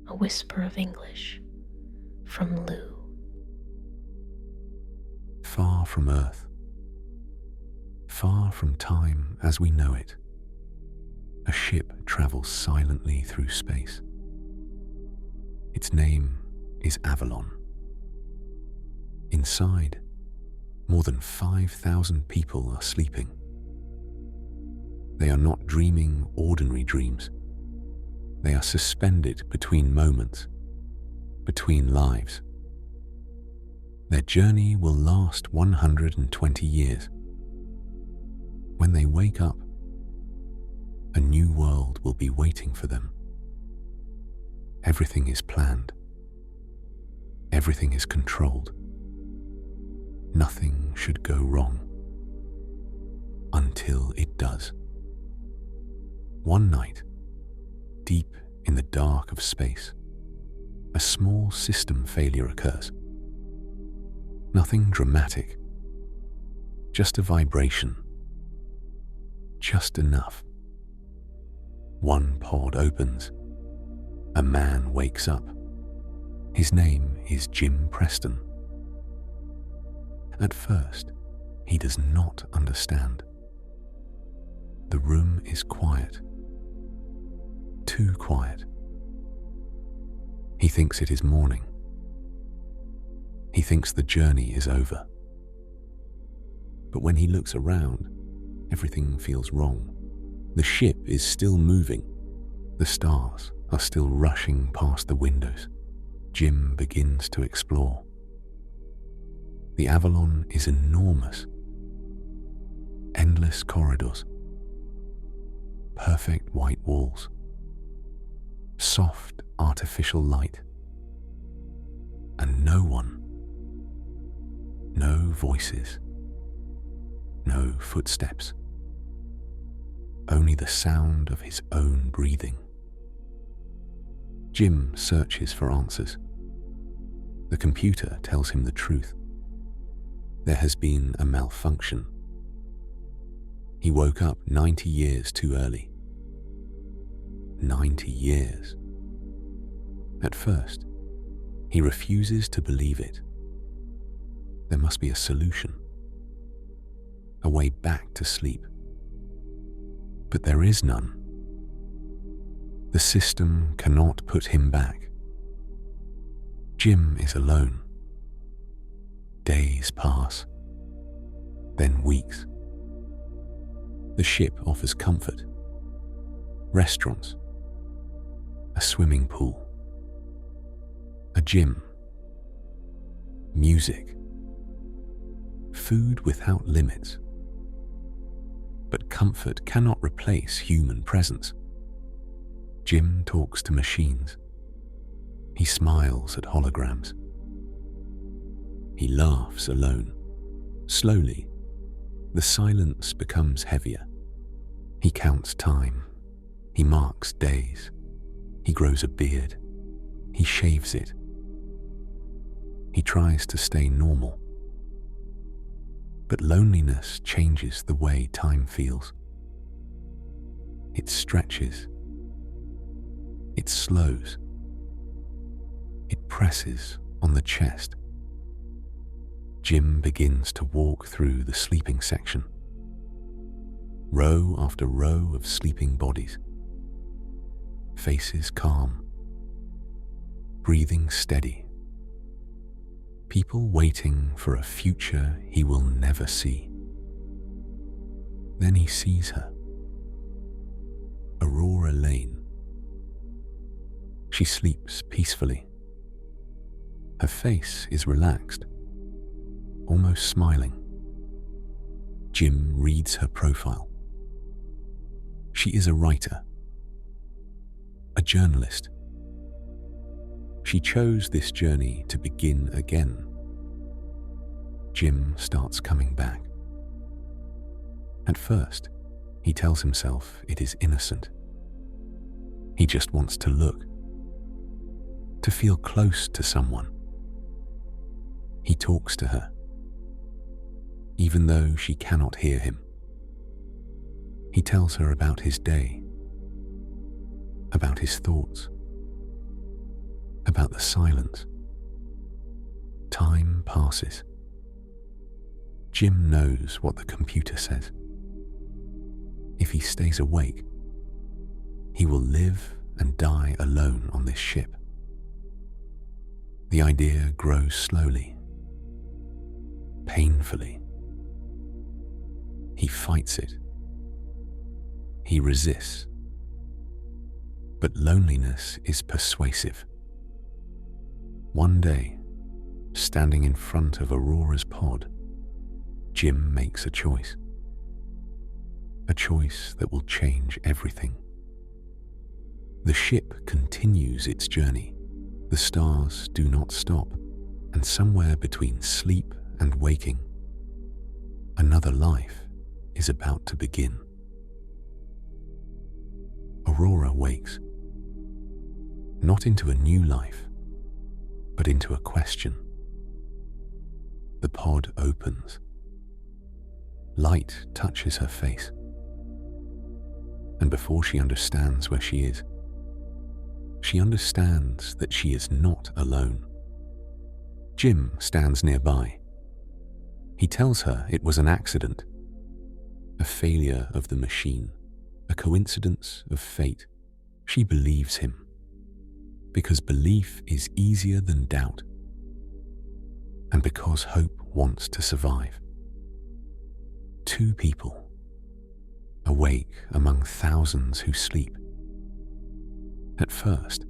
a whisper of English from Lou. Far from Earth, far from time as we know it, a ship travels silently through space. Its name is Avalon. Inside, more than 5,000 people are sleeping. They are not dreaming ordinary dreams. They are suspended between moments, between lives. Their journey will last 120 years. When they wake up, a new world will be waiting for them. Everything is planned. Everything is controlled. Nothing should go wrong. Until it does. One night, deep in the dark of space, a small system failure occurs. Nothing dramatic, just a vibration. Just enough. One pod opens. A man wakes up. His name is Jim Preston. At first, he does not understand. The room is quiet. Too quiet. He thinks it is morning. He thinks the journey is over. But when he looks around, everything feels wrong. The ship is still moving. The stars are still rushing past the windows. Jim begins to explore. The Avalon is enormous. Endless corridors. Perfect white walls. Soft artificial light. And no one. No voices. No footsteps. Only the sound of his own breathing. Jim searches for answers. The computer tells him the truth. There has been a malfunction. He woke up 90 years too early. 90 years. At first, he refuses to believe it. There must be a solution. A way back to sleep. But there is none. The system cannot put him back. Jim is alone. Days pass, then weeks. The ship offers comfort, restaurants, a swimming pool, a gym, music, food without limits. But comfort cannot replace human presence. Jim talks to machines. He smiles at holograms. He laughs alone. Slowly, the silence becomes heavier. He counts time. He marks days. He grows a beard. He shaves it. He tries to stay normal. But loneliness changes the way time feels. It stretches. It slows. It presses on the chest. Jim begins to walk through the sleeping section. Row after row of sleeping bodies. Faces calm. Breathing steady. People waiting for a future he will never see. Then he sees her. Aurora Lane. She sleeps peacefully. Her face is relaxed, almost smiling. Jim reads her profile. She is a writer, a journalist. She chose this journey to begin again. Jim starts coming back. At first, he tells himself it is innocent. He just wants to look, to feel close to someone. He talks to her, even though she cannot hear him. He tells her about his day, about his thoughts, about the silence. Time passes. Jim knows what the computer says. If he stays awake, he will live and die alone on this ship. The idea grows slowly, painfully. He fights it. He resists. But loneliness is persuasive. One day, standing in front of Aurora's pod, Jim makes a choice. A choice that will change everything. The ship continues its journey. The stars do not stop, and somewhere between sleep and waking, another life is about to begin. Aurora wakes, not into a new life, but into a question. The pod opens. Light touches her face, and before she understands where she is, she understands that she is not alone. Jim stands nearby. He tells her it was an accident, a failure of the machine, a coincidence of fate. She believes him, because belief is easier than doubt, and because hope wants to survive. Two people, awake among thousands who sleep. At first,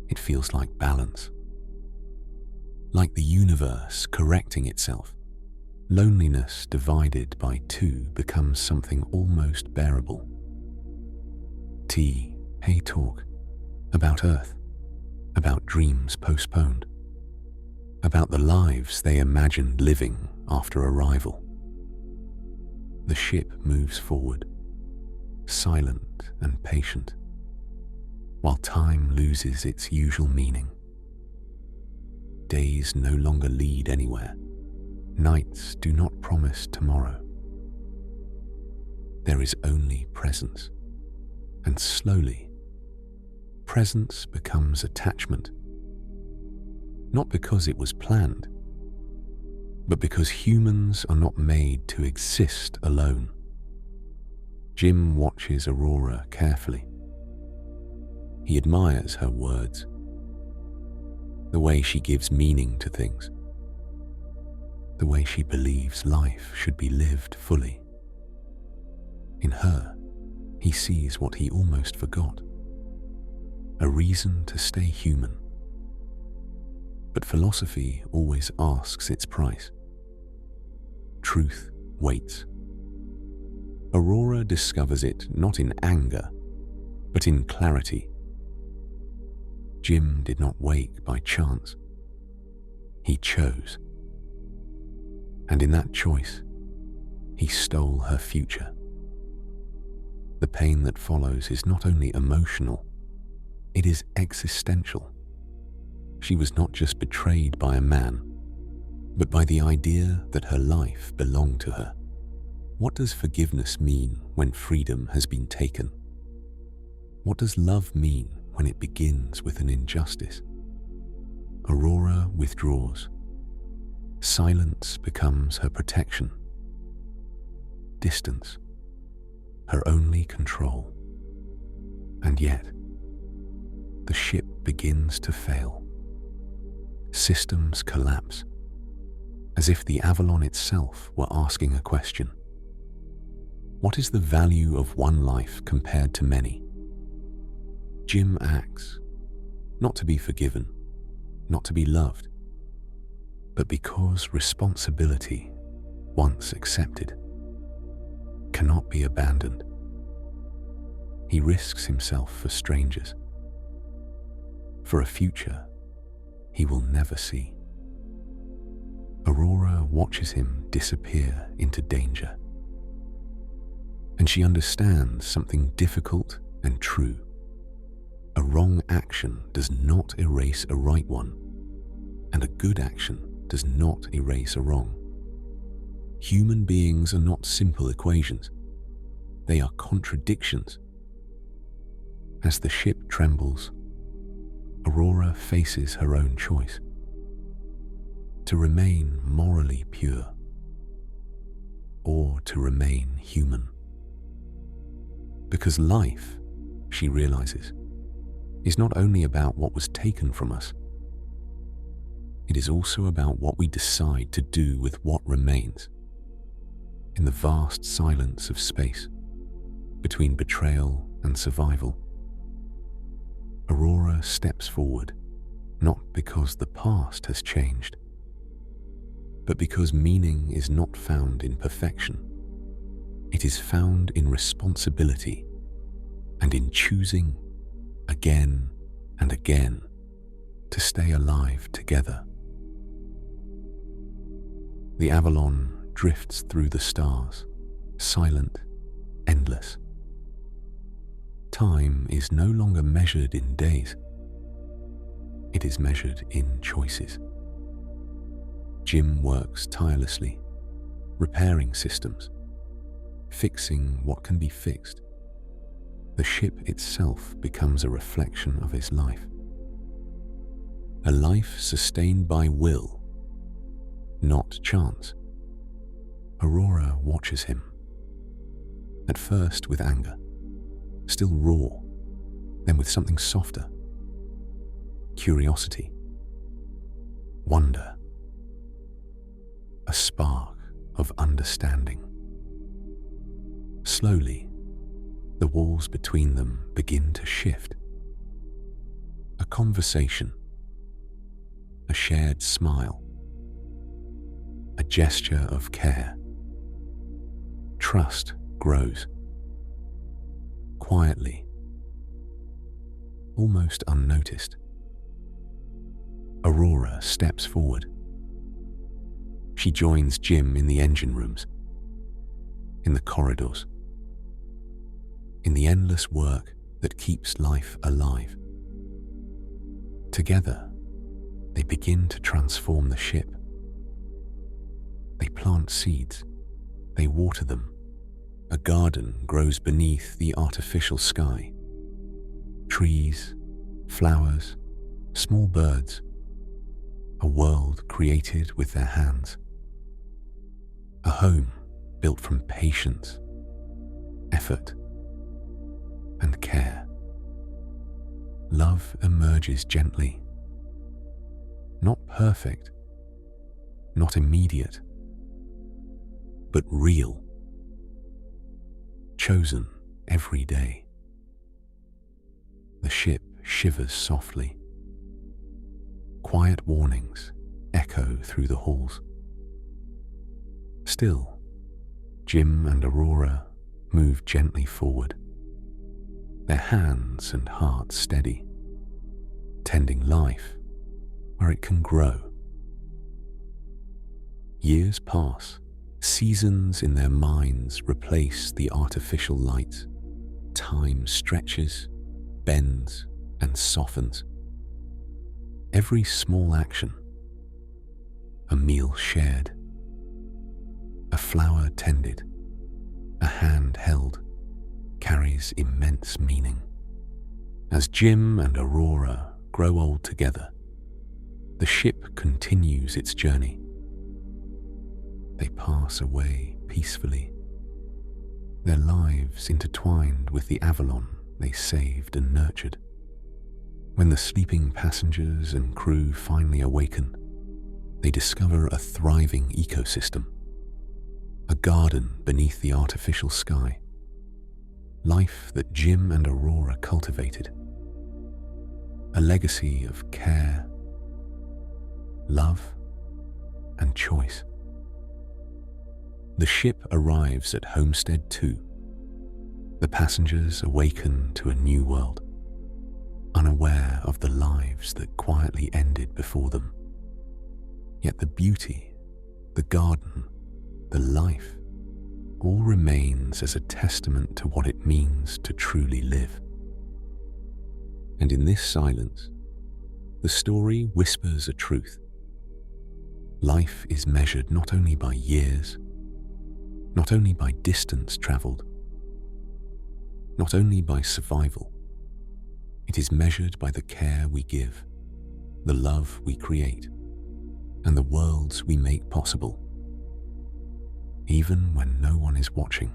it feels like balance, like the universe correcting itself. Loneliness divided by two becomes something almost bearable. Tea, hay talk, about Earth, about dreams postponed, about the lives they imagined living after arrival. The ship moves forward, silent and patient, while time loses its usual meaning. Days no longer lead anywhere. Nights do not promise tomorrow. There is only presence, and slowly, presence becomes attachment. Not because it was planned, but because humans are not made to exist alone. Jim watches Aurora carefully. He admires her words, the way she gives meaning to things, the way she believes life should be lived fully. In her, he sees what he almost forgot, a reason to stay human. But philosophy always asks its price. Truth waits. Aurora discovers it not in anger, but in clarity. Jim did not wake by chance. He chose. And in that choice, he stole her future. The pain that follows is not only emotional, it is existential. She was not just betrayed by a man, but by the idea that her life belonged to her. What does forgiveness mean when freedom has been taken? What does love mean when it begins with an injustice? Aurora withdraws. Silence becomes her protection. Distance, her only control. And yet, the ship begins to fail. Systems collapse, as if the Avalon itself were asking a question. What is the value of one life compared to many? Jim acts, not to be forgiven, not to be loved, but because responsibility, once accepted, cannot be abandoned. He risks himself for strangers, for a future he will never see. Aurora watches him disappear into danger, and she understands something difficult and true. A wrong action does not erase a right one, and a good action does not erase a wrong. Human beings are not simple equations. They are contradictions. As the ship trembles, Aurora faces her own choice: to remain morally pure or to remain human. Because life, she realizes, is not only about what was taken from us, it is also about what we decide to do with what remains in the vast silence of space between betrayal and survival. Aurora steps forward, not because the past has changed, but because meaning is not found in perfection. It is found in responsibility and in choosing again and again to stay alive together. The Avalon drifts through the stars, silent, endless. Time is no longer measured in days. It is measured in choices. Jim works tirelessly, repairing systems, fixing what can be fixed. The ship itself becomes a reflection of his life. A life sustained by will, not chance. Aurora watches him, at first with anger, still raw, then with something softer: curiosity, wonder, a spark of understanding. Slowly, the walls between them begin to shift. A conversation, a shared smile, a gesture of care. Trust grows. Quietly, almost unnoticed, Aurora steps forward. She joins Jim in the engine rooms, in the corridors, in the endless work that keeps life alive. Together, they begin to transform the ship. They plant seeds, they water them. A garden grows beneath the artificial sky. Trees, flowers, small birds, a world created with their hands. A home built from patience, effort, and care. Love emerges gently, not perfect, not immediate, but real, chosen every day. The ship shivers softly. Quiet warnings echo through the halls. Still, Jim and Aurora move gently forward, their hands and hearts steady, tending life where it can grow. Years pass. Seasons in their minds replace the artificial lights. Time stretches, bends, and softens. Every small action, a meal shared, a flower tended, a hand held, carries immense meaning. As Jim and Aurora grow old together, the ship continues its journey. They pass away peacefully, their lives intertwined with the Avalon they saved and nurtured. When the sleeping passengers and crew finally awaken, they discover a thriving ecosystem, a garden beneath the artificial sky, life that Jim and Aurora cultivated, a legacy of care, love, and choice. The ship arrives at Homestead 2. The passengers awaken to a new world, unaware of the lives that quietly ended before them. Yet the beauty, the garden, the life, all remains as a testament to what it means to truly live. And in this silence, the story whispers a truth. Life is measured not only by years, not only by distance traveled, not only by survival, It is measured by the care we give, the love we create, and the worlds we make possible, even when no one is watching.